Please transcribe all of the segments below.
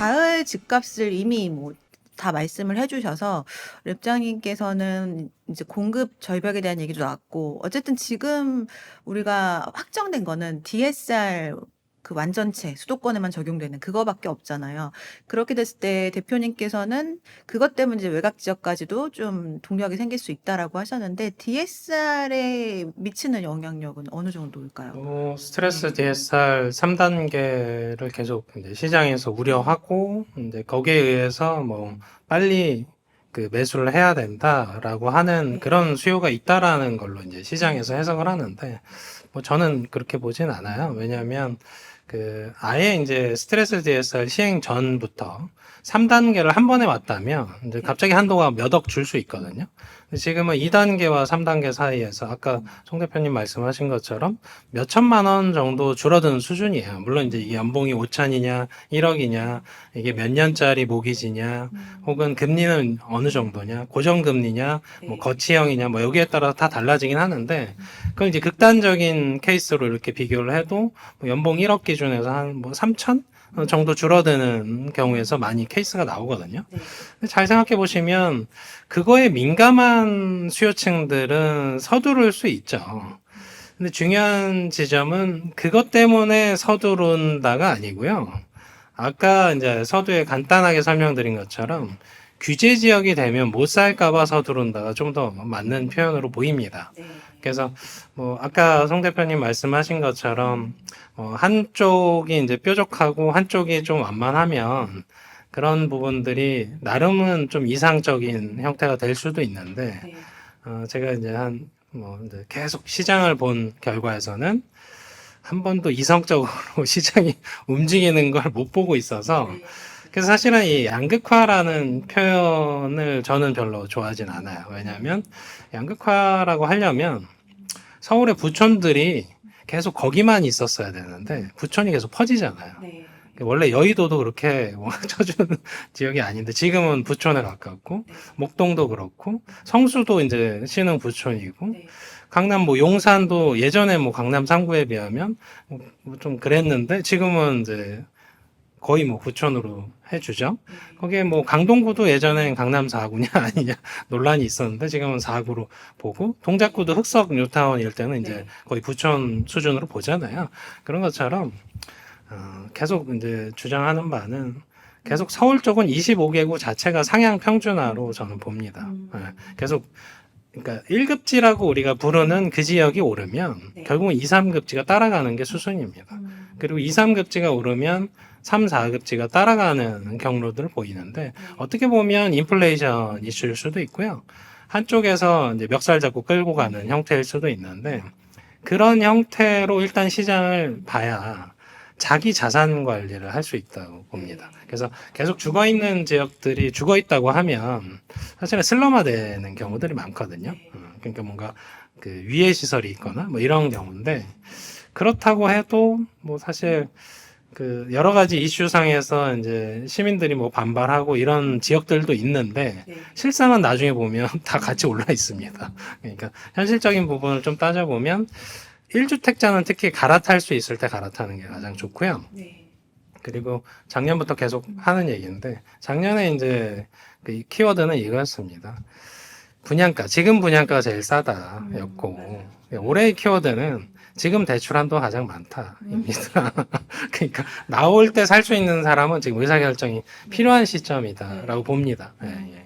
가을 집값을 이미 뭐 다 말씀을 해주셔서 랩장님께서는 이제 공급 절벽에 대한 얘기도 나왔고 어쨌든 지금 우리가 확정된 거는 DSR 그 완전체 수도권에만 적용되는 그거밖에 없잖아요. 그렇게 됐을 때 대표님께서는 그것 때문에 이제 외곽 지역까지도 좀 동력이 생길 수 있다라고 하셨는데 DSR에 미치는 영향력은 어느 정도일까요? 스트레스 DSR 3단계를 계속 이제 시장에서 우려하고, 이제 거기에 의해서 뭐 빨리 그 매수를 해야 된다라고 하는 네. 그런 수요가 있다라는 걸로 이제 시장에서 해석을 하는데, 뭐 저는 그렇게 보진 않아요. 왜냐하면 그 아예 이제 스트레스 DSR 시행 전부터 3단계를 한 번에 왔다면 이제 갑자기 한도가 몇 억 줄 수 있거든요. 근데 지금은 2단계와 3단계 사이에서 아까 송 대표님 말씀하신 것처럼 몇 천만 원 정도 줄어드는 수준이에요. 물론 이제 이게 연봉이 5천이냐 1억이냐 이게 몇 년짜리 모기지냐 혹은 금리는 어느 정도냐 고정금리냐 뭐 거치형이냐 뭐 여기에 따라서 다 달라지긴 하는데 그건 이제 극단적인 케이스로 이렇게 비교를 해도 뭐 연봉 1억 기준에서 한 뭐 3천 정도 줄어드는 경우에서 많이 케이스가 나오거든요. 잘 생각해 보시면 그거에 민감한 수요층들은 서두를 수 있죠. 근데 중요한 지점은 그것 때문에 서두른다가 아니고요. 아까 이제 서두에 간단하게 설명드린 것처럼 규제 지역이 되면 못 살까봐 서두른다가 좀 더 맞는 표현으로 보입니다. 그래서 뭐 아까 송 대표님 말씀하신 것처럼 한쪽이 이제 뾰족하고 한쪽이 좀 완만하면 그런 부분들이 나름은 좀 이상적인 형태가 될 수도 있는데 제가 이제 이제 계속 시장을 본 결과에서는 한 번도 이성적으로 시장이 움직이는 걸 못 보고 있어서 그래서 사실은 이 양극화라는 표현을 저는 별로 좋아하진 않아요. 왜냐하면 양극화라고 하려면 서울의 부촌들이 계속 거기만 있었어야 되는데 부촌이 계속 퍼지잖아요. 원래 여의도도 그렇게 쳐주는 지역이 아닌데 지금은 부촌에 가깝고 목동도 그렇고 성수도 이제 신흥 부촌이고 강남 뭐 용산도 예전에 뭐 강남 3구에 비하면 뭐좀 그랬는데 지금은 이제 거의 뭐 부촌으로 해주죠. 거기에 뭐 강동구도 예전엔 강남 4구냐 아니냐 논란이 있었는데 지금은 4구로 보고 동작구도 흑석 뉴타운 일 때는 이제 거의 부촌 수준으로 보잖아요. 그런 것처럼 계속 이제 주장하는 바는 계속 서울 쪽은 25개구 자체가 상향 평준화로 저는 봅니다. 계속 그러니까 1급지라고 우리가 부르는 그 지역이 오르면 결국은 2, 3급지가 따라가는 게 수순입니다. 그리고 2, 3급지가 오르면 3, 4급지가 따라가는 경로들을 보이는데 어떻게 보면 인플레이션 이슈일 수도 있고요. 한쪽에서 이제 멱살 잡고 끌고 가는 형태일 수도 있는데 그런 형태로 일단 시장을 봐야 자기 자산 관리를 할 수 있다고 봅니다. 그래서 계속 죽어 있는 지역들이 죽어 있다고 하면 사실은 슬럼화되는 경우들이 많거든요. 그러니까 뭔가 그 위해 시설이 있거나 뭐 이런 경우인데 그렇다고 해도 뭐 사실 그 여러 가지 이슈상에서 이제 시민들이 뭐 반발하고 이런 지역들도 있는데 실상은 나중에 보면 다 같이 올라 있습니다. 그러니까 현실적인 부분을 좀 따져보면 1주택자는 특히 갈아탈 수 있을 때 갈아타는 게 가장 좋고요. 그리고 작년부터 계속 하는 얘기인데 작년에 이제 그 키워드는 이거였습니다. 분양가, 지금 분양가가 제일 싸다였고 올해의 키워드는 지금 대출 한도가 가장 많다입니다. 그러니까 나올 때 살 수 있는 사람은 지금 의사결정이 필요한 시점이다라고 봅니다. 예, 예.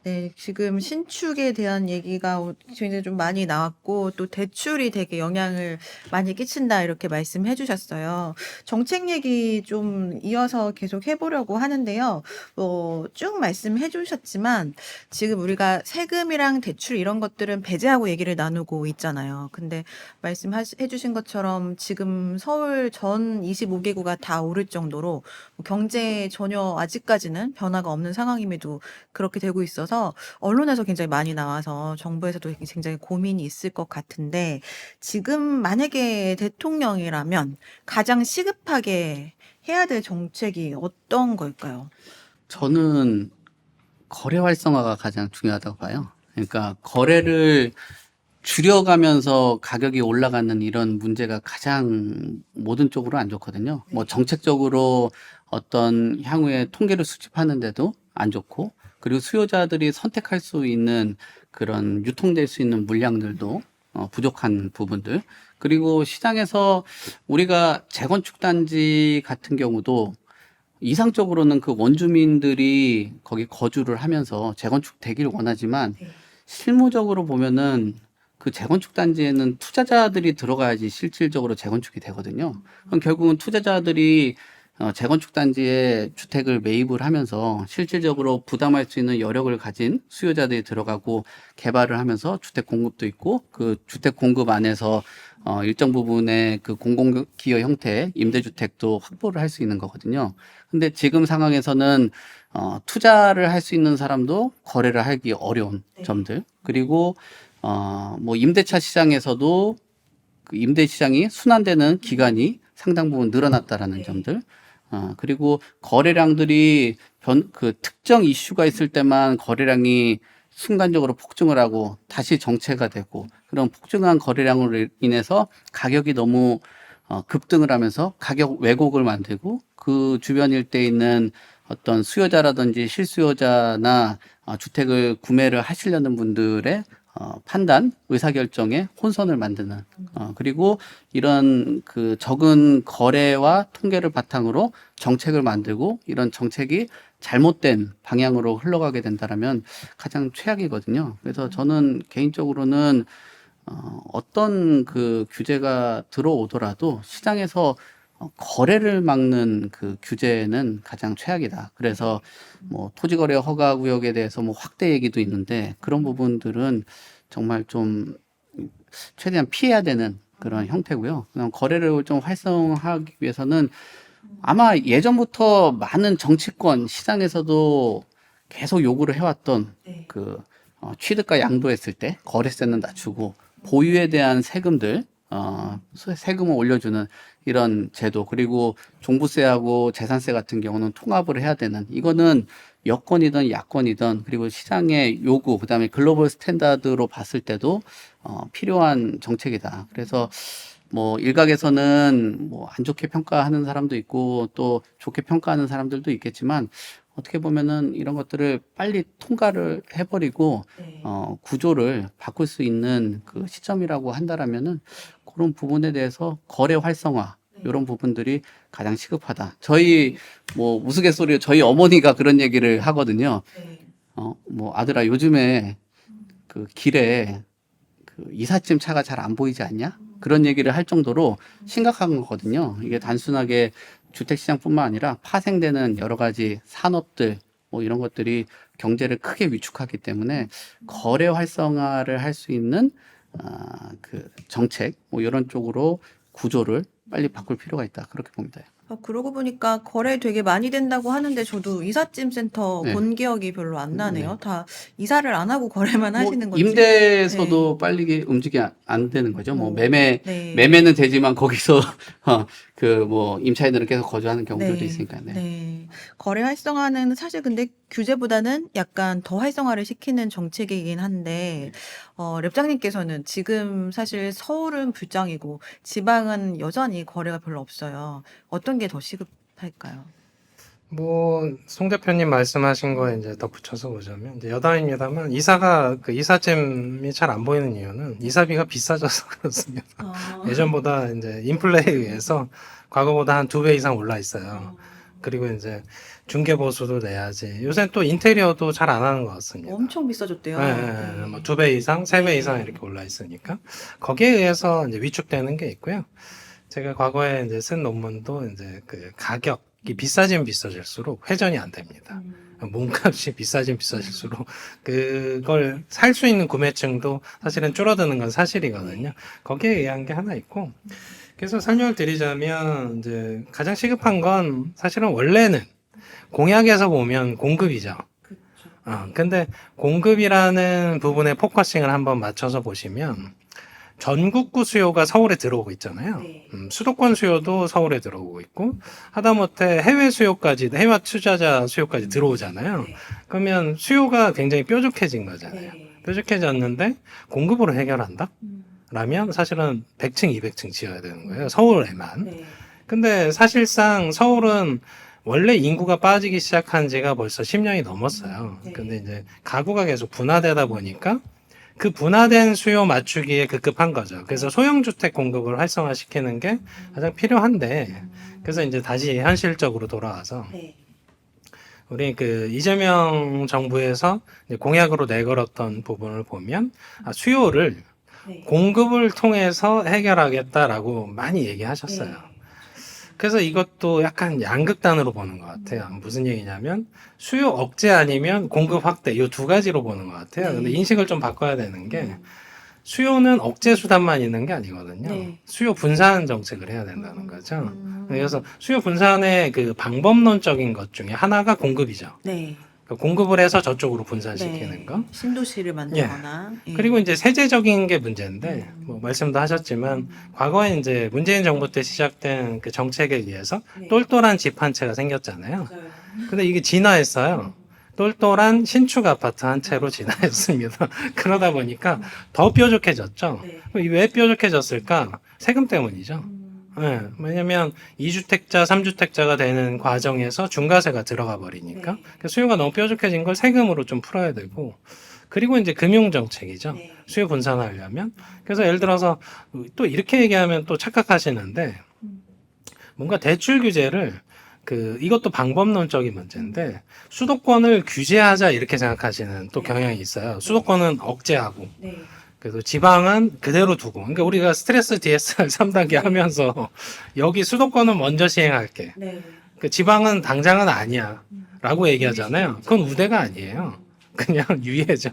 네, 지금 신축에 대한 얘기가 굉장히 좀 많이 나왔고, 또 대출이 되게 영향을 많이 끼친다, 이렇게 말씀해 주셨어요. 정책 얘기 좀 이어서 계속 해보려고 하는데요. 쭉 말씀해 주셨지만, 지금 우리가 세금이랑 대출 이런 것들은 배제하고 얘기를 나누고 있잖아요. 근데 말씀해 주신 것처럼 지금 서울 전 25개구가 다 오를 정도로 경제 전혀 아직까지는 변화가 없는 상황임에도 그렇게 되고 있어서 언론에서 굉장히 많이 나와서 정부에서도 굉장히 고민이 있을 것 같은데 지금 만약에 대통령이라면 가장 시급하게 해야 될 정책이 어떤 걸까요? 저는 거래 활성화가 가장 중요하다고 봐요. 그러니까 거래를 줄여가면서 가격이 올라가는 이런 문제가 가장 모든 쪽으로 안 좋거든요. 뭐 정책적으로 어떤 향후에 통계를 수집하는데도 안 좋고, 그리고 수요자들이 선택할 수 있는 그런 유통될 수 있는 물량들도 부족한 부분들. 그리고 시장에서 우리가 재건축 단지 같은 경우도 이상적으로는 그 원주민들이 거기 거주를 하면서 재건축 되길 원하지만 실무적으로 보면은 그 재건축 단지에는 투자자들이 들어가야지 실질적으로 재건축이 되거든요. 그럼 결국은 투자자들이 재건축 단지에 주택을 매입을 하면서 실질적으로 부담할 수 있는 여력을 가진 수요자들이 들어가고 개발을 하면서 주택 공급도 있고, 그 주택 공급 안에서 일정 부분의 그 공공기여 형태의 임대주택도 확보를 할 수 있는 거거든요. 근데 지금 상황에서는 투자를 할 수 있는 사람도 거래를 하기 어려운 점들, 그리고 뭐 임대차 시장에서도 그 임대 시장이 순환되는 기간이 상당 부분 늘어났다라는 점들, 그리고 거래량들이 그 특정 이슈가 있을 때만 거래량이 순간적으로 폭증을 하고 다시 정체가 되고, 그런 폭증한 거래량으로 인해서 가격이 너무 급등을 하면서 가격 왜곡을 만들고, 그 주변 일대에 있는 어떤 수요자라든지 실수요자나 주택을 구매를 하시려는 분들의 판단, 의사결정에 혼선을 만드는, 그리고 이런 그 적은 거래와 통계를 바탕으로 정책을 만들고, 이런 정책이 잘못된 방향으로 흘러가게 된다라면 가장 최악이거든요. 그래서 저는 개인적으로는 어떤 그 규제가 들어오더라도 시장에서 거래를 막는 그 규제는 가장 최악이다. 그래서 뭐 토지거래 허가 구역에 대해서 뭐 확대 얘기도 있는데, 그런 부분들은 정말 좀 최대한 피해야 되는 그런 형태고요. 그냥 거래를 좀 활성화하기 위해서는 아마 예전부터 많은 정치권 시장에서도 계속 요구를 해왔던 그 취득가 양도했을 때 거래세는 낮추고 보유에 대한 세금들 세금을 올려주는 이런 제도, 그리고 종부세하고 재산세 같은 경우는 통합을 해야 되는, 이거는 여건이든 야건이든, 그리고 시장의 요구, 그다음에 글로벌 스탠다드로 봤을 때도 필요한 정책이다. 그래서 뭐 일각에서는 뭐 안 좋게 평가하는 사람도 있고 또 좋게 평가하는 사람들도 있겠지만, 어떻게 보면은 이런 것들을 빨리 통과를 해버리고 구조를 바꿀 수 있는 그 시점이라고 한다라면은 그런 부분에 대해서 거래 활성화, 이런 부분들이 가장 시급하다. 저희 뭐 우스갯소리로 저희 어머니가 그런 얘기를 하거든요. 뭐 아들아, 요즘에 그 길에 그 이삿짐 차가 잘 안 보이지 않냐? 그런 얘기를 할 정도로 심각한 거거든요. 이게 단순하게 주택시장뿐만 아니라 파생되는 여러 가지 산업들, 뭐 이런 것들이 경제를 크게 위축하기 때문에 거래 활성화를 할 수 있는 그 정책, 뭐 이런 쪽으로 구조를 빨리 바꿀 필요가 있다. 그렇게 봅니다. 그러고 보니까 거래 되게 많이 된다고 하는데 저도 이삿짐 센터 네. 본 기억이 별로 안 나네요. 다 이사를 안 하고 거래만 뭐 하시는 건지. 임대에서도 빨리 움직이 안 되는 거죠. 뭐 네. 매매는 되지만 거기서 그 뭐 임차인들은 계속 거주하는 경우들도 네. 있으니까. 네. 네. 거래 활성화는 사실 근데 규제보다는 약간 더 활성화를 시키는 정책이긴 한데, 랩장님께서는 지금 사실 서울은 불장이고 지방은 여전히 거래가 별로 없어요. 어떤 게 더 시급할까요? 뭐, 송 대표님 말씀하신 거에 이제 덧붙여서 보자면, 이제 여담입니다만, 이사가, 그 이삿짐이 잘 안 보이는 이유는 이사비가 비싸져서 그렇습니다. 예전보다 이제 인플레에 의해서 과거보다 한 2배 이상 올라 있어요. 그리고 이제 중개보수도 내야지. 요새 또 인테리어도 잘 안 하는 것 같습니다. 엄청 비싸졌대요. 네, 뭐 2배 이상, 3배 이상 이렇게 올라 있으니까. 거기에 의해서 이제 위축되는 게 있고요. 제가 과거에 이제 쓴 논문도 이제 그 가격이 비싸지면 비싸질수록 회전이 안 됩니다. 몸값이 비싸지면 비싸질수록 그걸 살 수 있는 구매층도 사실은 줄어드는 건 사실이거든요. 거기에 의한 게 하나 있고, 그래서 설명을 드리자면 이제 가장 시급한 건 사실은 원래는 공약에서 보면 공급이죠. 근데 공급이라는 부분에 포커싱을 한번 맞춰서 보시면 전국구 수요가 서울에 들어오고 있잖아요. 수도권 수요도 서울에 들어오고 있고, 하다못해 해외 수요까지, 해외 투자자 수요까지 들어오잖아요. 그러면 수요가 굉장히 뾰족해진 거잖아요. 뾰족해졌는데 공급으로 해결한다? 라면 사실은 100층, 200층 지어야 되는 거예요. 서울에만. 네. 근데 사실상 서울은 원래 인구가 빠지기 시작한 지가 벌써 10년이 넘었어요. 네. 근데 이제 가구가 계속 분화되다 보니까 그 분화된 수요 맞추기에 급급한 거죠. 그래서 소형주택 공급을 활성화시키는 게 가장 필요한데, 그래서 이제 다시 현실적으로 돌아와서 네. 우리 그 이재명 정부에서 이제 공약으로 내걸었던 부분을 보면 수요를 네. 공급을 통해서 해결하겠다라고 많이 얘기하셨어요. 네. 그래서 이것도 약간 양극단으로 보는 것 같아요. 무슨 얘기냐면 수요 억제 아니면 공급 확대 이 두 가지로 보는 것 같아요. 네. 근데 인식을 좀 바꿔야 되는 게 수요는 억제 수단만 있는 게 아니거든요. 네. 수요 분산 정책을 해야 된다는 거죠. 그래서 수요 분산의 그 방법론적인 것 중에 하나가 공급이죠. 네. 그러니까 공급을 해서 저쪽으로 분산시키는 거. 신도시를 만들거나. 예. 그리고 이제 세제적인 게 문제인데, 뭐 말씀도 하셨지만, 과거에 이제 문재인 정부 때 시작된 그 정책에 의해서 네. 똘똘한 집 한 채가 생겼잖아요. 맞아요. 근데 이게 진화했어요. 똘똘한 신축 아파트 한 채로 진화했습니다. 그러다 보니까 더 뾰족해졌죠. 네. 왜 뾰족해졌을까? 세금 때문이죠. 네, 왜냐면 2주택자, 3주택자가 되는 과정에서 중과세가 들어가 버리니까 네. 그 수요가 너무 뾰족해진 걸 세금으로 좀 풀어야 되고, 그리고 이제 금융 정책이죠. 네. 수요 분산하려면. 그래서 예를 들어서 또 이렇게 얘기하면 또 착각하시는데, 뭔가 대출 규제를 이것도 방법론적인 문제인데 수도권을 규제하자 이렇게 생각하시는 또 경향이 있어요. 수도권은 억제하고 네. 그래서 지방은 그대로 두고, 그러니까 우리가 스트레스 DSR 3단계 하면서 여기 수도권은 먼저 시행할게. 네. 그 지방은 당장은 아니야. 라고 얘기하잖아요. 그건 우대가 아니에요. 그냥 유예죠.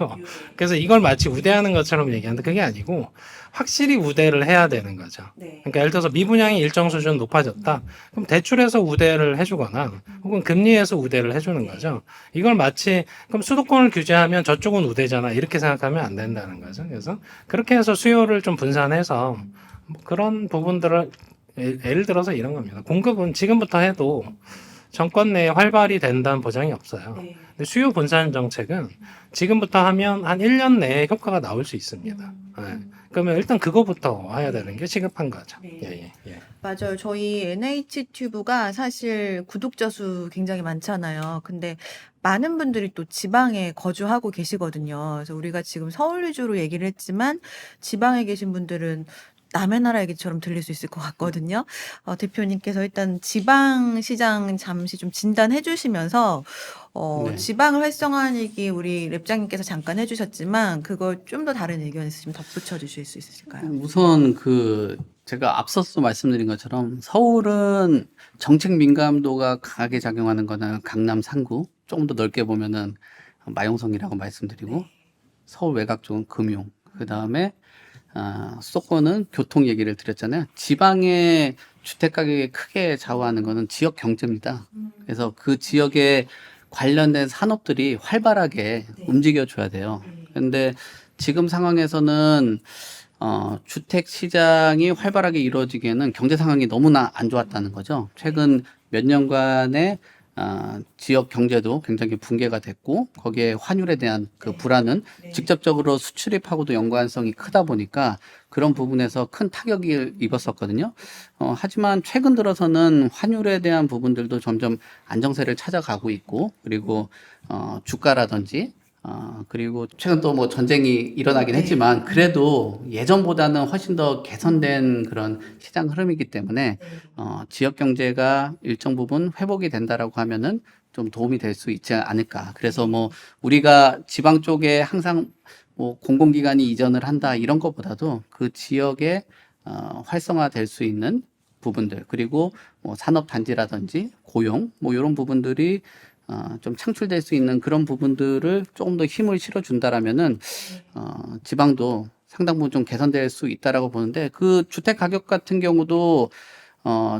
그래서 이걸 마치 우대하는 것처럼 얘기하는데 그게 아니고 확실히 우대를 해야 되는 거죠. 네. 그러니까 예를 들어서 미분양이 일정 수준 높아졌다. 그럼 대출에서 우대를 해주거나 혹은 금리에서 우대를 해주는 거죠. 이걸 마치 그럼 수도권을 규제하면 저쪽은 우대잖아 이렇게 생각하면 안 된다는 거죠. 그래서 그렇게 해서 수요를 좀 분산해서 뭐 그런 부분들을 예를 들어서 이런 겁니다. 공급은 지금부터 해도 정권 내에 활발히 된다는 보장이 없어요. 네. 근데 수요 분산 정책은 지금부터 하면 한 1년 내에 효과가 나올 수 있습니다. 네. 그러면 일단 그거부터 해야 되는 게 시급한 거죠. 네. 예. 맞아요. 저희 NH튜브가 사실 구독자 수 굉장히 많잖아요. 근데 많은 분들이 또 지방에 거주하고 계시거든요. 그래서 우리가 지금 서울 위주로 얘기를 했지만 지방에 계신 분들은 남의 나라 얘기처럼 들릴 수 있을 것 같거든요. 대표님께서 일단 지방 시장 잠시 좀 진단해 주시면서 네. 지방을 활성화하는 얘기 우리 랩장님께서 잠깐 해주셨지만 그거 좀 더 다른 의견 있으시면 덧붙여 주실 수 있으실까요? 우선 제가 앞서서 말씀드린 것처럼 서울은 정책 민감도가 강하게 작용하는 거는 강남 상구, 조금 더 넓게 보면은 마용성이라고 말씀드리고 서울 외곽 쪽은 금융, 그 다음에 수도권은 교통 얘기를 드렸잖아요. 지방의 주택 가격이 크게 좌우하는 거는 지역 경제입니다. 그래서 그 지역에 관련된 산업들이 활발하게 움직여줘야 돼요. 근데 지금 상황에서는 주택 시장이 활발하게 이루어지기에는 경제 상황이 너무나 안 좋았다는 거죠. 최근 몇 년간의 지역 경제도 굉장히 붕괴가 됐고 거기에 환율에 대한 그 불안은 직접적으로 수출입하고도 연관성이 크다 보니까 그런 부분에서 큰 타격을 입었었거든요. 하지만 최근 들어서는 환율에 대한 부분들도 점점 안정세를 찾아가고 있고 그리고 주가라든지 그리고 최근 또 뭐 전쟁이 일어나긴 했지만 그래도 예전보다는 훨씬 더 개선된 그런 시장 흐름이기 때문에 지역 경제가 일정 부분 회복이 된다라고 하면은 좀 도움이 될 수 있지 않을까. 그래서 뭐 우리가 지방 쪽에 항상 뭐 공공기관이 이전을 한다 이런 것보다도 그 지역에 활성화될 수 있는 부분들 그리고 뭐 산업단지라든지 고용 뭐 이런 부분들이 좀 창출될 수 있는 그런 부분들을 조금 더 힘을 실어준다라면은 지방도 상당 부분 좀 개선될 수 있다라고 보는데 그 주택 가격 같은 경우도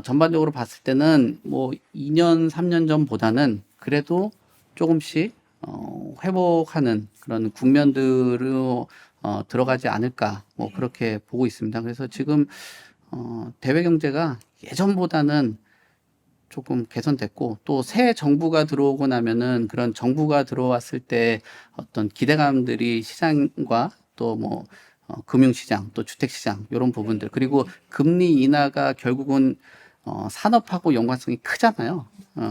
전반적으로 봤을 때는 뭐 2년, 3년 전보다는 그래도 조금씩 회복하는 그런 국면들로 들어가지 않을까 뭐 그렇게 보고 있습니다. 그래서 지금 대외 경제가 예전보다는 조금 개선됐고 또 새 정부가 들어오고 나면은 그런 정부가 들어왔을 때 어떤 기대감들이 시장과 또 뭐 금융시장 또 주택시장 이런 부분들 그리고 금리 인하가 결국은 산업하고 연관성이 크잖아요.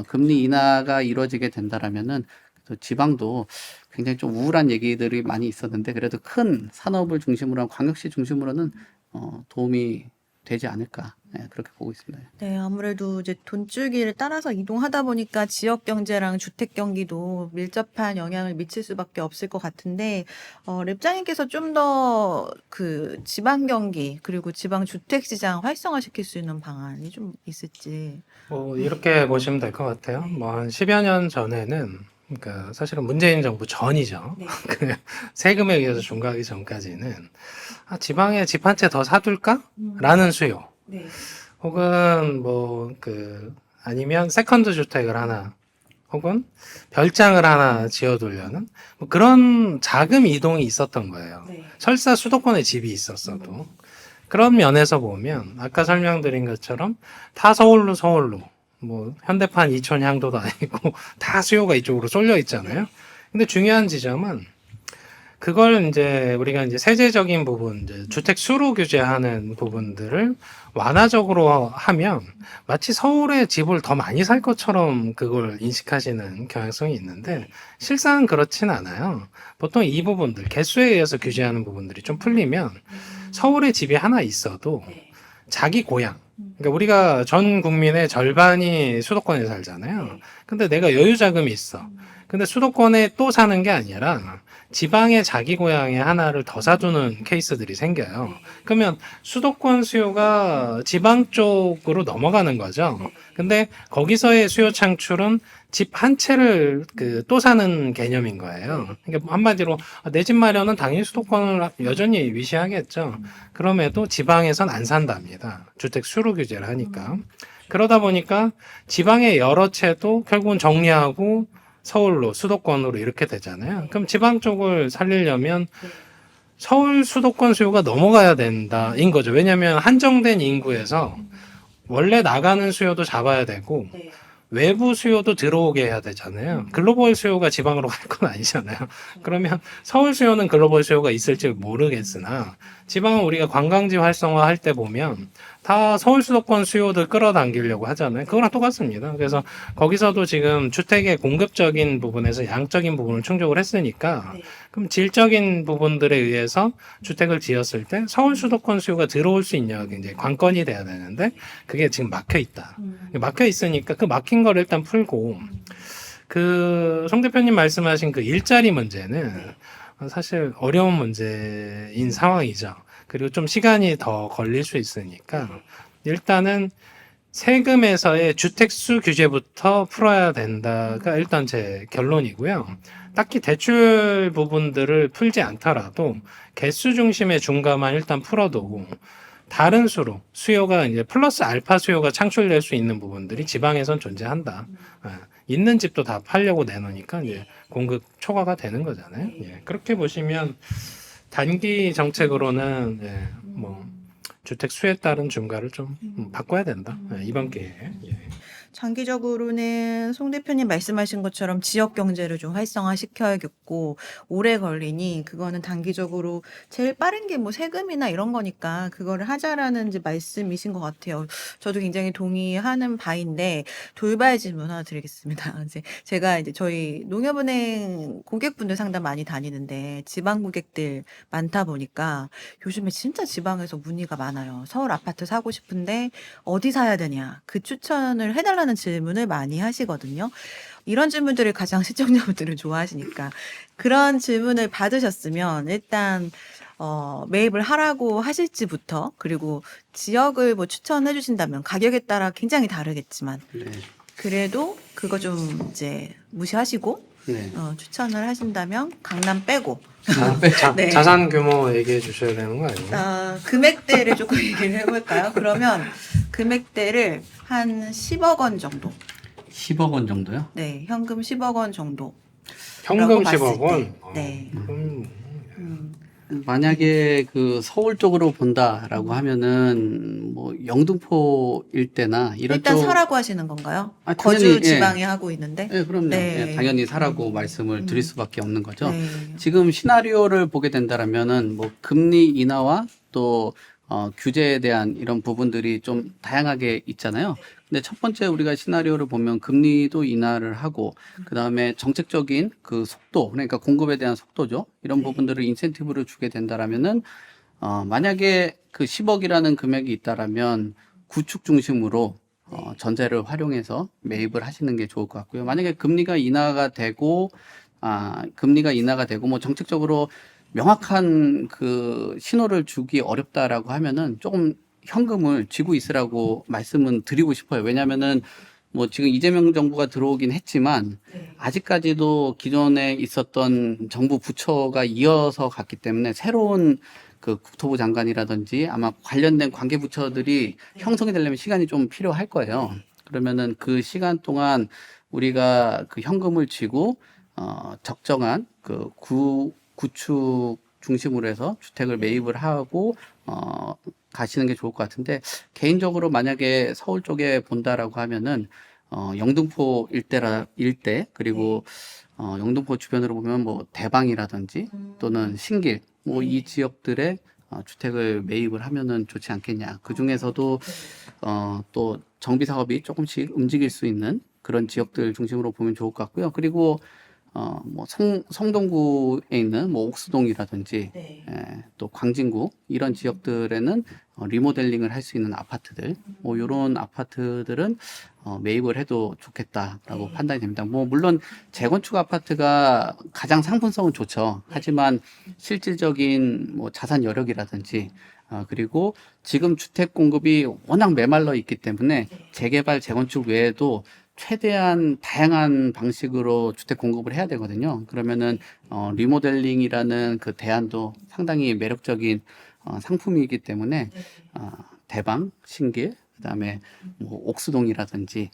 금리 인하가 이루어지게 된다라면은 또 지방도 굉장히 좀 우울한 얘기들이 많이 있었는데 그래도 큰 산업을 중심으로 한 광역시 중심으로는 도움이 되지 않을까 그렇게 보고 있습니다. 네, 아무래도 이제 돈줄기를 따라서 이동하다 보니까 지역 경제랑 주택 경기도 밀접한 영향을 미칠 수밖에 없을 것 같은데, 랩장님께서 좀 더 그 지방 경기 그리고 지방 주택 시장 활성화시킬 수 있는 방안이 좀 있을지. 뭐 이렇게 보시면 될 것 같아요. 뭐 한 10여 년 전에는 그러니까 사실은 문재인 정부 전이죠. 네. 그 세금에 의해서 중과하기 전까지는 지방에 집 한 채 더 사둘까? 라는 수요. 네. 혹은 뭐 아니면 세컨드 주택을 하나 혹은 별장을 하나 지어두려는 뭐 그런 자금 이동이 있었던 거예요. 네. 설사 수도권에 집이 있었어도 그런 면에서 보면 아까 설명드린 것처럼 다 서울로 뭐 현대판 이촌 향도도 아니고 다 수요가 이쪽으로 쏠려 있잖아요. 근데 중요한 지점은 그걸 이제 우리가 이제 세제적인 부분, 이제 주택 수로 규제하는 부분들을 완화적으로 하면 마치 서울에 집을 더 많이 살 것처럼 그걸 인식하시는 경향성이 있는데 실상은 그렇진 않아요. 보통 이 부분들, 개수에 의해서 규제하는 부분들이 좀 풀리면 서울에 집이 하나 있어도 자기 고향, 그러니까 우리가 전 국민의 절반이 수도권에 살잖아요. 근데 내가 여유 자금이 있어. 근데 수도권에 또 사는 게 아니라 지방의 자기 고향에 하나를 더 사두는 케이스들이 생겨요. 그러면 수도권 수요가 지방 쪽으로 넘어가는 거죠. 근데 거기서의 수요 창출은 집 한 채를 또 사는 개념인 거예요. 그러니까 한마디로 내 집 마련은 당연히 수도권을 여전히 위시하겠죠. 그럼에도 지방에선 안 산답니다. 주택 수로 규제를 하니까. 그러다 보니까 지방의 여러 채도 결국은 정리하고 서울로 수도권으로 이렇게 되잖아요. 그럼 지방 쪽을 살리려면 서울 수도권 수요가 넘어가야 된다인 거죠. 왜냐하면 한정된 인구에서 원래 나가는 수요도 잡아야 되고 외부 수요도 들어오게 해야 되잖아요. 글로벌 수요가 지방으로 갈 건 아니잖아요. 그러면 서울 수요는 글로벌 수요가 있을지 모르겠으나 지방은 우리가 관광지 활성화 할 때 보면 다 서울 수도권 수요들 끌어당기려고 하잖아요. 그거랑 똑같습니다. 그래서 거기서도 지금 주택의 공급적인 부분에서 양적인 부분을 충족을 했으니까 그럼 질적인 부분들에 의해서 주택을 지었을 때 서울 수도권 수요가 들어올 수 있냐가 굉장히 관건이 돼야 되는데 그게 지금 막혀 있다. 막혀 있으니까 그 막힌 걸 일단 풀고 송 대표님 말씀하신 그 일자리 문제는 사실 어려운 문제인 상황이죠. 그리고 좀 시간이 더 걸릴 수 있으니까 일단은 세금에서의 주택수 규제부터 풀어야 된다가 일단 제 결론이고요. 딱히 대출 부분들을 풀지 않더라도 개수 중심의 중과만 일단 풀어두고 다른 수로 수요가 이제 플러스 알파 수요가 창출될 수 있는 부분들이 지방에선 존재한다. 있는 집도 다 팔려고 내놓으니까 이제 공급 초과가 되는 거잖아요. 그렇게 보시면 단기 정책으로는 뭐 주택 수에 따른 중과를 좀 바꿔야 된다. 이번 기회에. 장기적으로는 송 대표님 말씀하신 것처럼 지역 경제를 좀 활성화시켜야겠고 오래 걸리니 그거는 단기적으로 제일 빠른 게 뭐 세금이나 이런 거니까 그거를 하자라는 이제 말씀이신 것 같아요. 저도 굉장히 동의하는 바인데 돌발 질문 하나 드리겠습니다. 이제 제가 이제 저희 농협은행 고객분들 상담 많이 다니는데 지방 고객들 많다 보니까 요즘에 진짜 지방에서 문의가 많아요. 서울 아파트 사고 싶은데 어디 사야 되냐 그 추천을 해달라는 질문을 많이 하시거든요. 이런 질문들을 가장 시청자분들은 좋아하시니까 그런 질문을 받으셨으면 일단 매입을 하라고 하실지부터 그리고 지역을 뭐 추천해 주신다면 가격에 따라 굉장히 다르겠지만 그래도 그거 좀 이제 무시하시고 추천을 하신다면 강남 빼고 네. 자산 규모 얘기해 주셔야 되는 거 아니에요? 금액대를 조금 얘기를 해볼까요? 그러면 금액대를 한 10억 원 정도. 10억 원 정도요? 네, 현금 10억 원 정도. 현금 10억 원? 네. 만약에 그 서울 쪽으로 본다라고 하면은 뭐 영등포 일대나 이런 일단 쪽 사라고 하시는 건가요? 아, 거주 당연히, 예. 지방에 하고 있는데. 예, 그럼요. 네. 예, 당연히 사라고 말씀을 드릴 수밖에 없는 거죠. 네. 지금 시나리오를 보게 된다라면은 뭐 금리 인하와 또 규제에 대한 이런 부분들이 좀 다양하게 있잖아요. 근데 첫 번째 우리가 시나리오를 보면 금리도 인하를 하고 그다음에 정책적인 그 속도 그러니까 공급에 대한 속도죠. 이런 부분들을 인센티브를 주게 된다라면은 만약에 그 10억이라는 금액이 있다라면 구축 중심으로 전세를 활용해서 매입을 하시는 게 좋을 것 같고요. 만약에 금리가 인하가 되고 뭐 정책적으로 명확한 그 신호를 주기 어렵다라고 하면은 조금 현금을 쥐고 있으라고 말씀은 드리고 싶어요. 왜냐면은 뭐 지금 이재명 정부가 들어오긴 했지만 아직까지도 기존에 있었던 정부 부처가 이어서 갔기 때문에 새로운 그 국토부 장관이라든지 아마 관련된 관계 부처들이 형성이 되려면 시간이 좀 필요할 거예요. 그러면은 그 시간 동안 우리가 그 현금을 쥐고 적정한 그 구축 중심으로 해서 주택을 매입을 하고 가시는 게 좋을 것 같은데 개인적으로 만약에 서울 쪽에 본다라고 하면은 영등포 일대 그리고 영등포 주변으로 보면 뭐 대방이라든지 또는 신길 뭐 이 지역들의 주택을 매입을 하면은 좋지 않겠냐. 그 중에서도 또 정비 사업이 조금씩 움직일 수 있는 그런 지역들 중심으로 보면 좋을 것 같고요. 그리고 뭐 성동구에 있는 뭐 옥수동이라든지 또 광진구 이런 지역들에는 리모델링을 할 수 있는 아파트들 뭐 이런 아파트들은 매입을 해도 좋겠다라고 판단이 됩니다. 뭐 물론 재건축 아파트가 가장 상품성은 좋죠. 하지만 실질적인 뭐 자산 여력이라든지 그리고 지금 주택 공급이 워낙 메말라 있기 때문에 재개발 재건축 외에도 최대한 다양한 방식으로 주택 공급을 해야 되거든요. 그러면은 리모델링이라는 그 대안도 상당히 매력적인 상품이기 때문에 대방, 신길, 그다음에 뭐 옥수동이라든지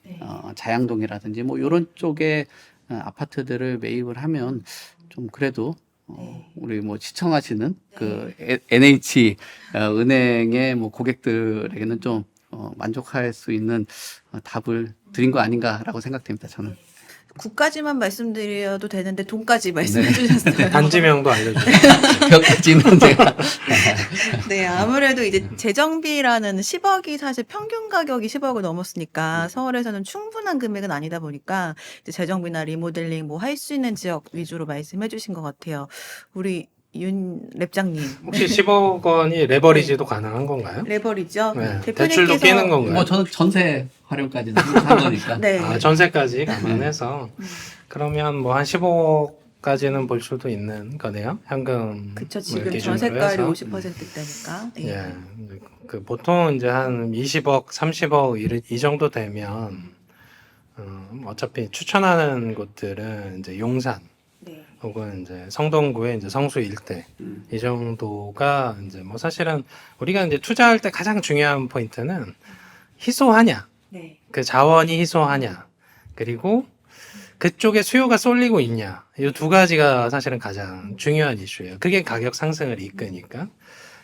자양동이라든지 뭐 이런 쪽에 아파트들을 매입을 하면 좀 그래도 우리 뭐 시청하시는 그 NH 은행의 뭐 고객들에게는 좀 만족할 수 있는 답을 드린 거 아닌가라고 생각됩니다. 저는. 구까지만 말씀드려도 되는데 돈까지 말씀해 주셨어요. 단지명도 알려주세요. 몇 가지는 제가 네, 아무래도 이제 재정비라는 10억이 사실 평균 가격이 10억을 넘었으니까 서울에서는 충분한 금액은 아니다 보니까 이제 재정비나 리모델링 뭐 할 수 있는 지역 위주로 말씀해 주신 것 같아요. 우리 윤 랩장님. 혹시 10억 원이 레버리지도 가능한 건가요? 레버리죠? 네. 대표님께서 대출도 끼는 건가요? 뭐 저는 전세 활용까지는 한 거니까. 네. 전세까지 감안해서 그러면 뭐 한 15억까지는 볼 수도 있는 거네요. 현금 그쵸, 뭐 지금 기준으로 전세가율이 해서. 50%대니까. 네. 예. 그 보통 이제 한 20억, 30억 이 정도 되면 어차피 추천하는 곳들은 이제 용산 네. 혹은 이제 성동구의 이제 성수 일대 이 정도가 이제 뭐 사실은 우리가 이제 투자할 때 가장 중요한 포인트는 희소하냐, 네. 그 자원이 희소하냐, 그리고 그쪽에 수요가 쏠리고 있냐, 이 두 가지가 사실은 가장 중요한 이슈예요. 그게 가격 상승을 이끄니까.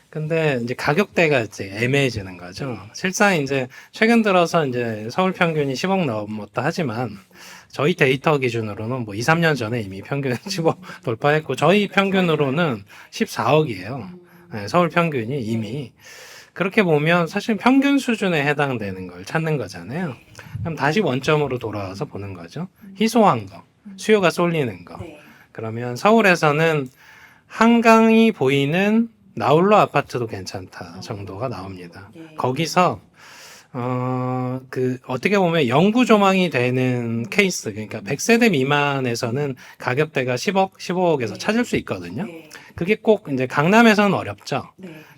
근데 이제 가격대가 이제 애매해지는 거죠. 실상 이제 최근 들어서 이제 서울 평균이 10억 넘었다 하지만 저희 데이터 기준으로는 뭐 2, 3년 전에 이미 평균 10억 돌파했고 저희 평균으로는 14억이에요. 네, 서울 평균이 이미. 그렇게 보면 사실 평균 수준에 해당되는 걸 찾는 거잖아요. 그럼 다시 원점으로 돌아와서 보는 거죠. 희소한 거, 수요가 쏠리는 거. 그러면 서울에서는 한강이 보이는 나홀로 아파트도 괜찮다 정도가 나옵니다. 거기서 어떻게 보면 영구 조망이 되는 케이스, 그러니까 100세대 미만에서는 가격대가 10억, 15억에서 찾을 수 있거든요. 그게 꼭 이제 강남에서는 어렵죠.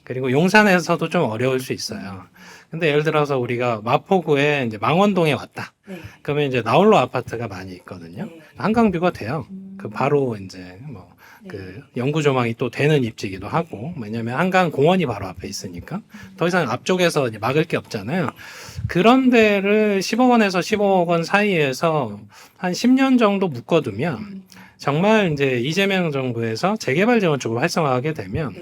그리고 용산에서도 좀 어려울 수 있어요. 근데 예를 들어서 우리가 마포구에 이제 망원동에 왔다. 그러면 이제 나홀로 아파트가 많이 있거든요. 한강뷰가 돼요. 그 바로 이제 뭐 그 영구 조망이 또 되는 입지기도 하고, 왜냐면 한강 공원이 바로 앞에 있으니까 더 이상 앞쪽에서 이제 막을 게 없잖아요. 그런 데를 10억 원에서 15억 원 사이에서 한 10년 정도 묶어두면 정말 이제 이재명 정부에서 재개발 지원 쪽으로 활성화하게 되면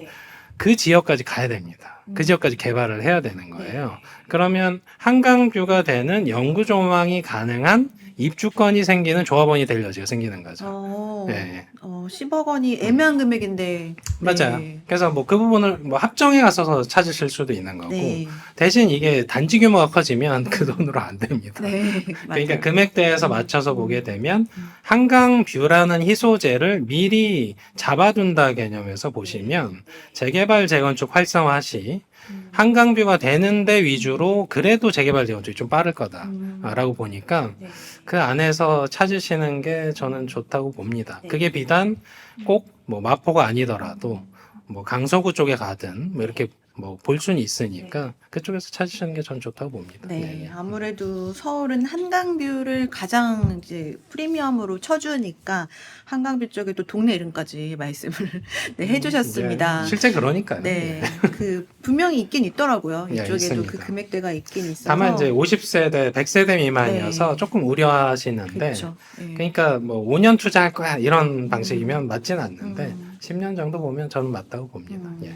그 지역까지 가야 됩니다. 그 지역까지 개발을 해야 되는 거예요. 그러면 한강뷰가 되는 영구 조망이 가능한 입주권이 생기는 조합원이 될 여지가 생기는 거죠. 네. 10억 원이 애매한 금액인데. 맞아요. 네. 그래서 뭐 그 부분을 뭐 합정에 가서 찾으실 수도 있는 거고, 네. 대신 이게 단지 규모가 커지면 그 돈으로 안 됩니다. 네. 그러니까 맞아요. 금액대에서 맞춰서 보게 되면 한강뷰라는 희소재를 미리 잡아둔다 개념에서 보시면 재개발 재건축 활성화 시 한강뷰가 되는데 위주로 그래도 재개발 재건축이 좀 빠를 거다라고 보니까 네. 그 안에서 찾으시는 게 저는 좋다고 봅니다. 그게 비단 꼭 뭐 마포가 아니더라도 뭐 강서구 쪽에 가든 뭐 이렇게 뭐 볼 수는 있으니까 그쪽에서 찾으시는 게 전 좋다고 봅니다. 네, 아무래도 서울은 한강뷰를 가장 이제 프리미엄으로 쳐주니까 한강뷰 쪽에 또 동네 이름까지 말씀을 네, 해주셨습니다. 실제 그러니까요. 네, 그 분명히 있긴 있더라고요. 예, 이쪽에도 있습니다. 그 금액대가 있긴 있어서. 다만 이제 50세대, 100세대 미만이어서 네. 조금 우려하시는데, 그렇죠. 네. 그러니까 뭐 5년 투자할 거야 이런 방식이면 맞지는 않는데 10년 정도 보면 저는 맞다고 봅니다. 예.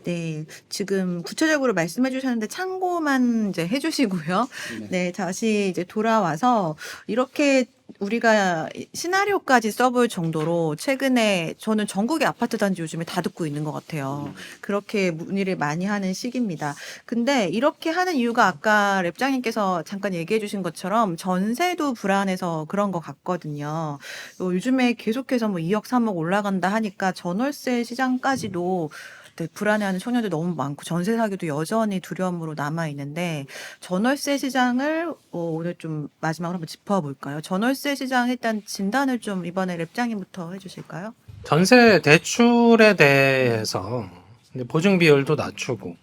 네, 지금 구체적으로 말씀해 주셨는데 참고만 이제 해주시고요. 네, 다시 이제 돌아와서 이렇게 우리가 시나리오까지 써볼 정도로 최근에 저는 전국의 아파트 단지 요즘에 다 듣고 있는 것 같아요. 그렇게 문의를 많이 하는 시기입니다. 근데 이렇게 하는 이유가 아까 랩장님께서 잠깐 얘기해 주신 것처럼 전세도 불안해서 그런 것 같거든요. 요즘에 계속해서 뭐 2억, 3억 올라간다 하니까 전월세 시장까지도 네, 불안해하는 청년들 너무 많고 전세 사기도 여전히 두려움으로 남아 있는데 전월세 시장을 오늘 좀 마지막으로 한번 짚어볼까요? 전월세 시장 일단 진단을 좀 이번에 랩장님부터 해주실까요? 전세 대출에 대해서 이제 보증 비율도 낮추고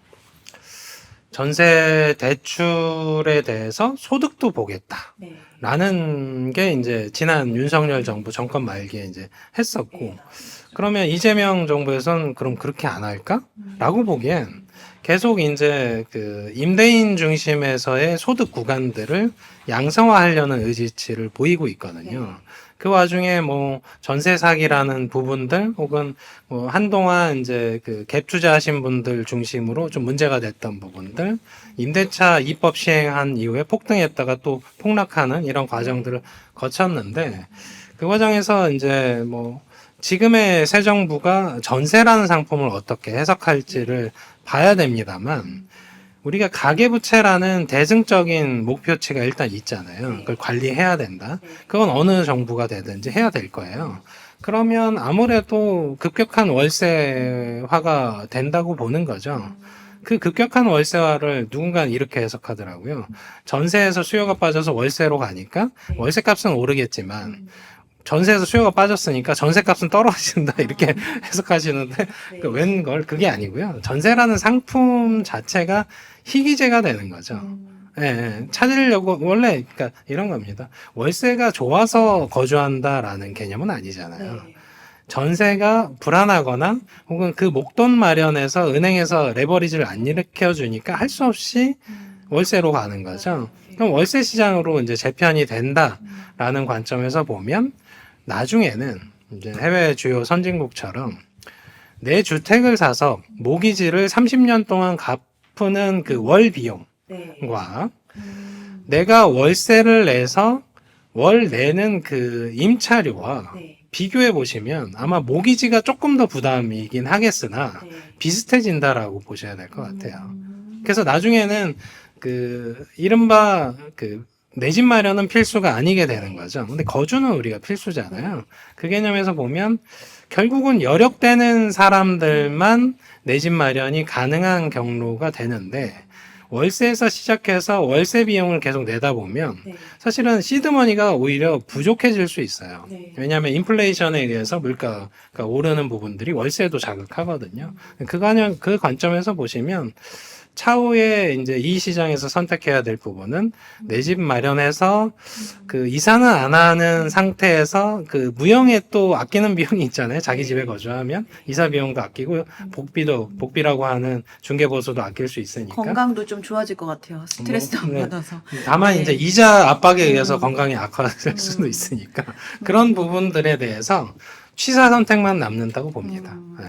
전세 대출에 대해서 소득도 보겠다. 네. 라는 게 이제 지난 윤석열 정부 정권 말기에 이제 했었고, 그러면 이재명 정부에서는 그럼 그렇게 안 할까? 라고 보기엔 계속 이제 그 임대인 중심에서의 소득 구간들을 양성화하려는 의지치를 보이고 있거든요. 그 와중에 뭐 전세 사기라는 부분들 혹은 뭐 한동안 이제 그 갭 투자하신 분들 중심으로 좀 문제가 됐던 부분들, 임대차 입법 시행한 이후에 폭등했다가 또 폭락하는 이런 과정들을 거쳤는데, 그 과정에서 이제 뭐 지금의 새 정부가 전세라는 상품을 어떻게 해석할지를 봐야 됩니다만, 우리가 가계부채라는 대승적인 목표치가 일단 있잖아요. 그걸 관리해야 된다. 그건 어느 정부가 되든지 해야 될 거예요. 그러면 아무래도 급격한 월세화가 된다고 보는 거죠. 그 급격한 월세화를 누군가는 이렇게 해석하더라고요. 전세에서 수요가 빠져서 월세로 가니까 월세값은 오르겠지만 전세에서 수요가 빠졌으니까 전세값은 떨어진다 이렇게 해석하시는데 웬걸 그게 아니고요. 전세라는 상품 자체가 희귀재가 되는 거죠. 예, 찾으려고 원래 그러니까 이런 겁니다. 월세가 좋아서 거주한다라는 개념은 아니잖아요. 전세가 불안하거나 혹은 그 목돈 마련에서 은행에서 레버리지를 안 일으켜 주니까 할 수 없이 월세로 가는 거죠. 그럼 월세 시장으로 이제 재편이 된다라는 관점에서 보면 나중에는 이제 해외 주요 선진국처럼 내 주택을 사서 모기지를 30년 동안 갚는 그 월 비용과 내가 월세를 내서 월 내는 그 임차료와 비교해 보시면 아마 모기지가 조금 더 부담이긴 하겠으나 비슷해진다라고 보셔야 될 것 같아요. 그래서 나중에는 그 이른바 그 내 집 마련은 필수가 아니게 되는 거죠. 근데 거주는 우리가 필수잖아요. 그 개념에서 보면 결국은 여력되는 사람들만 내 집 마련이 가능한 경로가 되는데, 월세에서 시작해서 월세 비용을 계속 내다 보면 사실은 시드머니가 오히려 부족해질 수 있어요. 왜냐하면 인플레이션에 의해서 물가가 오르는 부분들이 월세도 자극하거든요. 그 관점에서 보시면 차후에 이제 이 시장에서 선택해야 될 부분은 내 집 마련해서 그 이사는 안 하는 상태에서 그 무형에 또 아끼는 비용이 있잖아요. 자기 집에 거주하면 이사 비용도 아끼고 복비라고 하는 중개보수도 아낄 수 있으니까. 건강도 좀 좋아질 것 같아요. 스트레스 안 네. 받아서. 다만 네. 이제 이자 압박에 의해서 건강이 악화될 수도 있으니까 그런 부분들에 대해서 취사 선택만 남는다고 봅니다. 네.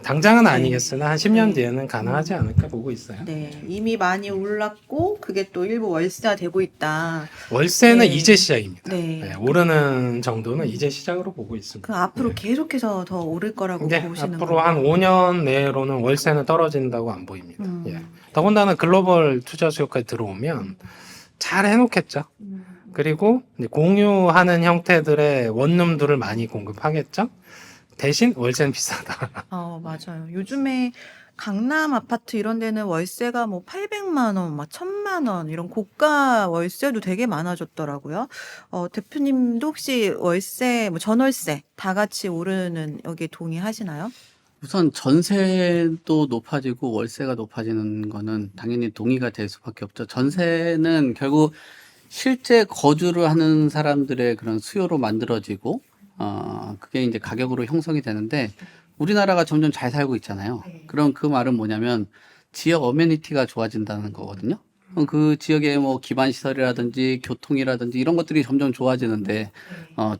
당장은 아니겠으나 한 10년 뒤에는 가능하지 않을까 보고 있어요. 네, 이미 많이 올랐고 그게 또 일부 월세화 되고 있다. 월세는 네. 이제 시작입니다. 네. 네, 오르는 정도는 이제 시작으로 보고 있습니다. 그 앞으로 네. 계속해서 더 오를 거라고 네, 보시는 앞으로 건가요? 한 5년 내로는 월세는 떨어진다고 안 보입니다. 음. 예. 더군다나 글로벌 투자 수요까지 들어오면 잘 해놓겠죠. 그리고 이제 공유하는 형태들의 원룸들을 많이 공급하겠죠. 대신 월세는 비싸다. 맞아요. 요즘에 강남 아파트 이런 데는 월세가 뭐 800만 원, 막 1000만 원 이런 고가 월세도 되게 많아졌더라고요. 대표님도 혹시 월세, 뭐 전월세 다 같이 오르는 여기 동의하시나요? 우선 전세도 높아지고 월세가 높아지는 거는 당연히 동의가 될 수밖에 없죠. 전세는 결국 실제 거주를 하는 사람들의 그런 수요로 만들어지고, 그게 이제 가격으로 형성이 되는데, 우리나라가 점점 잘 살고 있잖아요. 그럼 그 말은 뭐냐면, 지역 어메니티가 좋아진다는 거거든요. 그럼 그 지역의 뭐 기반시설이라든지 교통이라든지 이런 것들이 점점 좋아지는데,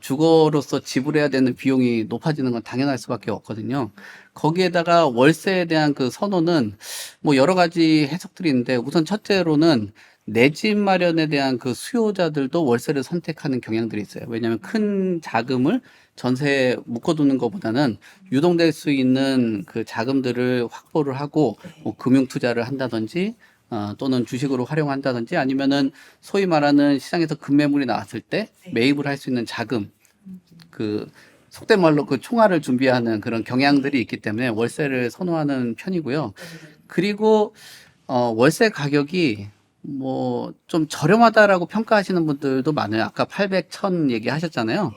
주거로서 지불해야 되는 비용이 높아지는 건 당연할 수밖에 없거든요. 거기에다가 월세에 대한 그 선호는 뭐 여러 가지 해석들이 있는데, 우선 첫째로는 내 집 마련에 대한 그 수요자들도 월세를 선택하는 경향들이 있어요. 왜냐하면 큰 자금을 전세에 묶어두는 것보다는 유동될 수 있는 그 자금들을 확보를 하고 뭐 금융 투자를 한다든지 또는 주식으로 활용한다든지 아니면은 소위 말하는 시장에서 급매물이 나왔을 때 매입을 할 수 있는 자금, 그 속된 말로 그 총알을 준비하는 그런 경향들이 있기 때문에 월세를 선호하는 편이고요. 그리고 월세 가격이 뭐 좀 저렴하다라고 평가하시는 분들도 많아요. 아까 800, 1000 얘기하셨잖아요.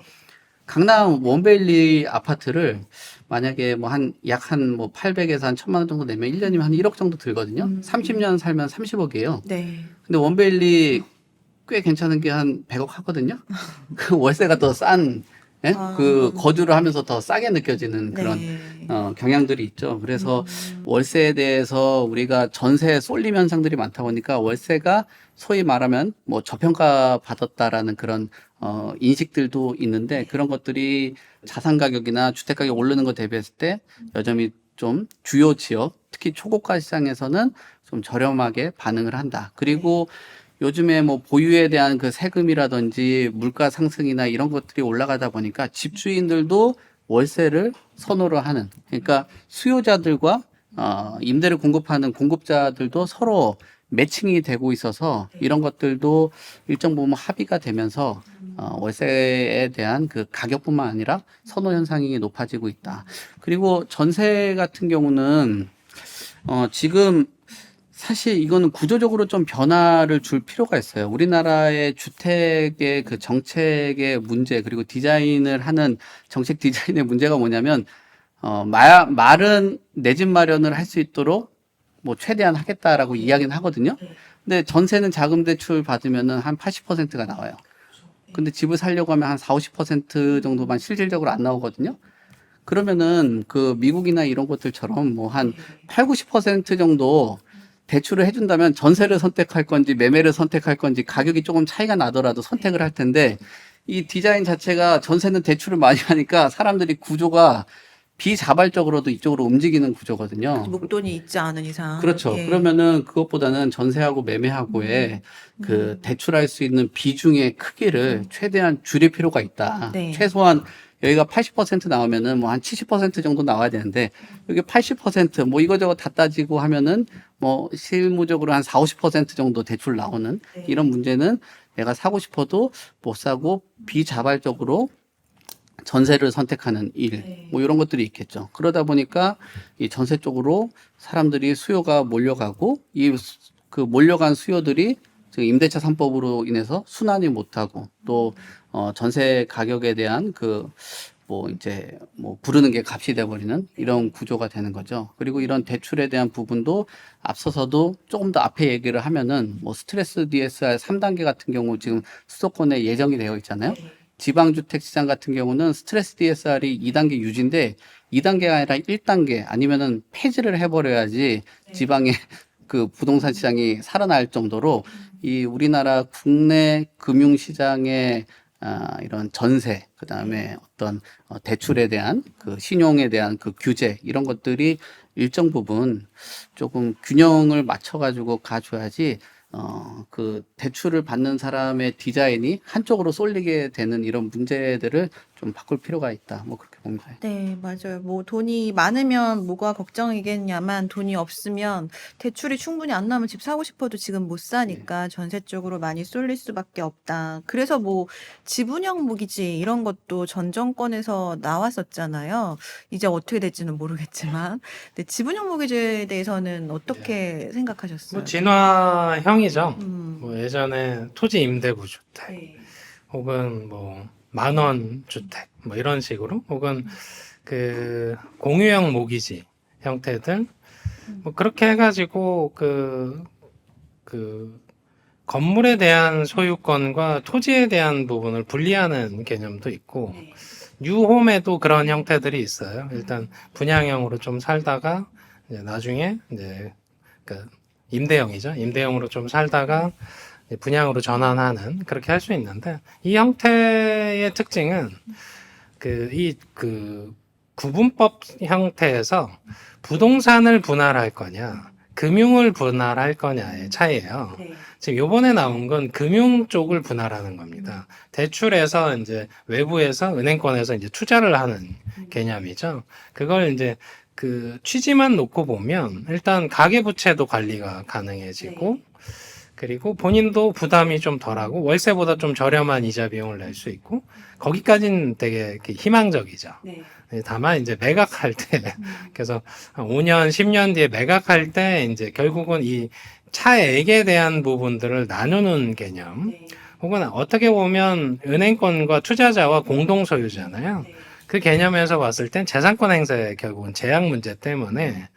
강남 원베일리 아파트를 만약에 뭐 약 한 뭐 800에서 한 1000만 원 정도 내면 1년이면 한 1억 정도 들거든요. 30년 살면 30억이에요. 네. 근데 원베일리 꽤 괜찮은 게 한 100억 하거든요. 그 월세가 더 싼, 예? 그 거주를 하면서 더 싸게 느껴지는 그런 네. 경향들이 있죠. 그래서 월세에 대해서 우리가 전세 쏠림 현상들이 많다 보니까 월세가 소위 말하면 뭐 저평가 받았다라는 그런 인식들도 있는데 그런 것들이 자산 가격이나 주택 가격 오르는 거 대비했을 때 여전히 좀 주요 지역, 특히 초고가 시장에서는 좀 저렴하게 반응을 한다. 그리고 요즘에 뭐 보유에 대한 그 세금이라든지 물가 상승이나 이런 것들이 올라가다 보니까 집주인들도 월세를 선호를 하는, 그러니까 수요자들과 임대를 공급하는 공급자들도 서로 매칭이 되고 있어서 이런 것들도 일정 부분 합의가 되면서 월세에 대한 그 가격뿐만 아니라 선호 현상이 높아지고 있다. 그리고 전세 같은 경우는 지금 사실 이거는 구조적으로 좀 변화를 줄 필요가 있어요. 우리나라의 주택의 그 정책의 문제, 그리고 디자인을 하는 정책 디자인의 문제가 뭐냐면, 말은 내 집 마련을 할 수 있도록 뭐 최대한 하겠다라고 이야기는 하거든요. 근데 전세는 자금 대출 받으면은 한 80%가 나와요. 근데 집을 살려고 하면 한 40~50% 정도만 실질적으로 안 나오거든요. 그러면은 그 미국이나 이런 것들처럼 뭐 한 80~90% 정도 대출을 해준다면 전세를 선택할 건지 매매를 선택할 건지 가격이 조금 차이가 나더라도 선택을 할 텐데 이 디자인 자체가 전세는 대출을 많이 하니까 사람들이 구조가 비자발적으로도 이쪽으로 움직이는 구조거든요. 목돈이 있지 않은 이상. 그렇죠. 예. 그러면은 그것보다는 전세하고 매매하고의 그 대출할 수 있는 비중의 크기를 최대한 줄일 필요가 있다. 네. 최소한 여기가 80% 나오면은 뭐 한 70% 정도 나와야 되는데 여기 80%뭐 이거저거 다 따지고 하면은 뭐 실무적으로 한 40~50% 정도 대출 나오는 이런 문제는 내가 사고 싶어도 못 사고 비자발적으로 전세를 선택하는 일, 뭐 이런 것들이 있겠죠. 그러다 보니까 이 전세 쪽으로 사람들이 수요가 몰려가고 그 몰려간 수요들이 지금 임대차 3법으로 인해서 순환이 못하고 또 전세 가격에 대한 그 뭐 이제 뭐 부르는 게 값이 돼버리는 이런 구조가 되는 거죠. 그리고 이런 대출에 대한 부분도 앞서서도 조금 더 앞에 얘기를 하면은 뭐 스트레스 DSR 3단계 같은 경우 지금 수도권에 예정이 되어 있잖아요. 지방주택 시장 같은 경우는 스트레스 DSR이 2단계 유지인데 2단계가 아니라 1단계 아니면은 폐지를 해버려야지 지방의 그 부동산 시장이 살아날 정도로 이 우리나라 국내 금융시장의 이런 전세, 그 다음에 어떤 대출에 대한 그 신용에 대한 그 규제 이런 것들이 일정 부분 조금 균형을 맞춰가지고 가줘야지 그 대출을 받는 사람의 디자인이 한쪽으로 쏠리게 되는 이런 문제들을 좀 바꿀 필요가 있다. 뭐 그렇게 봅니다. 네, 맞아요. 뭐 돈이 많으면 뭐가 걱정이겠냐만 돈이 없으면 대출이 충분히 안 나면 집 사고 싶어도 지금 못 사니까 전세 쪽으로 많이 쏠릴 수밖에 없다. 그래서 뭐 지분형 모기지 이런 것도 전 정권에서 나왔었잖아요. 이제 어떻게 될지는 모르겠지만. 근데 지분형 모기지에 대해서는 어떻게 생각하셨어요? 뭐 진화형이죠. 음. 뭐 예전에 토지 임대부 주택 네. 혹은 뭐 만원 주택 뭐 이런 식으로 혹은 그 공유형 모기지 형태들 뭐 그렇게 해가지고 그 건물에 대한 소유권과 토지에 대한 부분을 분리하는 개념도 있고 네. 뉴홈에도 그런 형태들이 있어요. 일단 분양형으로 좀 살다가 이제 나중에 이제 그 임대형이죠. 임대형으로 좀 살다가 이제 분양으로 전환하는 그렇게 할 수 있는데 이 형태의 특징은 그 구분법 형태에서 부동산을 분할할 거냐 금융을 분할할 거냐의 차이예요. 네. 지금 요번에 나온 건 금융 쪽을 분할하는 겁니다. 대출에서 이제 외부에서 은행권에서 이제 투자를 하는 개념이죠. 그걸 이제 그 취지만 놓고 보면 일단 가계부채도 관리가 가능해지고 그리고 본인도 부담이 좀 덜하고 월세보다 좀 저렴한 이자 비용을 낼 수 있고 거기까지는 되게 이렇게 희망적이죠. 네. 다만 이제 매각할 때 그래서 한 5년, 10년 뒤에 매각할 때 이제 결국은 이 차액에 대한 부분들을 나누는 개념 네. 혹은 어떻게 보면 은행권과 투자자와 공동 소유잖아요. 그 개념에서 봤을 땐 재산권 행사의 결국은 제약 문제 때문에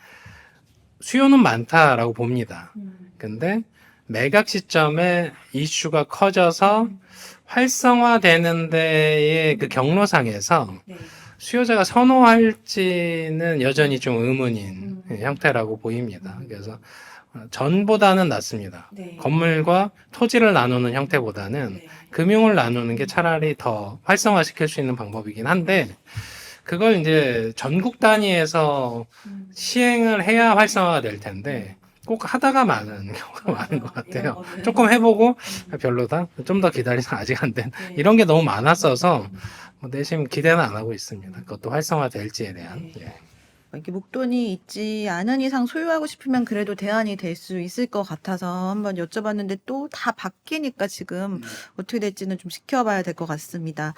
수요는 많다라고 봅니다. 근데 매각 시점에 이슈가 커져서 활성화되는 데의 그 경로상에서 네. 수요자가 선호할지는 여전히 좀 의문인 형태라고 보입니다. 그래서 전보다는 낫습니다. 네. 건물과 토지를 나누는 형태보다는 네. 금융을 나누는 게 차라리 더 활성화시킬 수 있는 방법이긴 한데 그걸 이제 전국 단위에서 시행을 해야 활성화가 될 텐데 꼭 하다가 많은 경우가 많은 것 같아요. 조금 해보고 별로다. 좀 더 기다리서 아직 안 된. 이런 게 너무 많았어서 뭐 내심 기대는 안 하고 있습니다. 그것도 활성화될지에 대한. 예. 이렇게 목돈이 있지 않은 이상 소유하고 싶으면 그래도 대안이 될 수 있을 것 같아서 한번 여쭤봤는데 또 다 바뀌니까 지금 어떻게 될지는 좀 지켜봐야 될 것 같습니다.